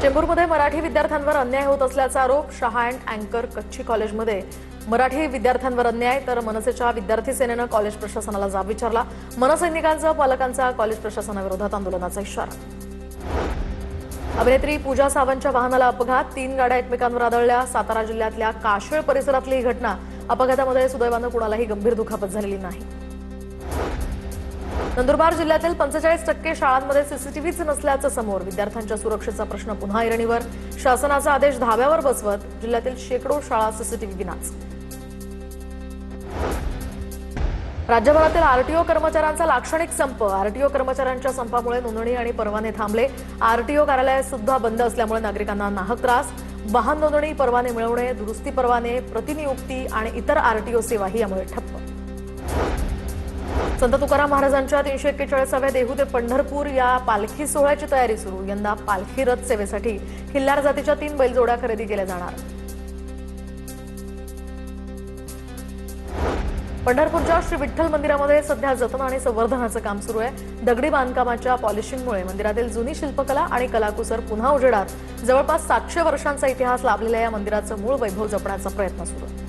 चेंबूरमध्ये मराठी विद्यार्थ्यांवर अन्याय होत असल्याचा आरोप। शहा अँड अँकर कच्ची कॉलेजमध्ये मराठी विद्यार्थ्यांवर अन्याय, तर मनसेच्या विद्यार्थी सेनेनं कॉलेज प्रशासनाला जाब विचारला। मनसैनिकांचा पालकांचा कॉलेज प्रशासनाविरोधात आंदोलनाचा इशारा। अभिनेत्री पूजा सावंतच्या वाहनाला अपघात, 3 गाड्या एकमेकांवर आदळल्या। सातारा जिल्ह्यातल्या काशेळ परिसरातली ही घटना। अपघातामध्ये सुदैवानं कुणालाही गंभीर दुखापत झालेली नाही। नंदुरबार जिल्ह्यातील 45% शाळांमध्ये सीसीटीव्हीच नसल्याचं समोर। विद्यार्थ्यांच्या सुरक्षेचा प्रश्न पुन्हा ऐरणीवर। शासनाचा आदेश धाब्यावर बसवत जिल्ह्यातील शेकडो शाळा सीसीटीव्ही विनाच। राज्यभरातील आरटीओ कर्मचाऱ्यांचा लाक्षणिक संप। आरटीओ कर्मचाऱ्यांच्या संपामुळे नोंदणी आणि परवाने थांबले। आरटीओ कार्यालय सुद्धा बंद असल्यामुळे नागरिकांना नाहक त्रास। वाहन नोंदणी, परवाने मिळवणे, दुरुस्ती परवाने, प्रतिनियुक्ती आणि इतर आरटीओ सेवाही यामुळे ठप्प। संत तुकाराम महाराजांच्या 341व्या देहू ते पंढरपूर या पालखी सोहळ्याची तयारी सुरू। यंदा पालखी रथ सेवेसाठी खिल्लार जातीच्या 3 बैलजोड्या खरेदी केल्या जाणार। पंढरपूरच्या श्री विठ्ठल मंदिरामध्ये सध्या जतन आणि संवर्धनाचं काम सुरू आहे। दगडी बांधकामाच्या पॉलिशिंगमुळे मंदिरातील जुनी शिल्पकला आणि कलाकुसर पुन्हा उजेडात। जवळपास 700 वर्षांचा इतिहास लाभलेल्या या मंदिराचं मूळ वैभव जपण्याचा प्रयत्न सुरू आहे।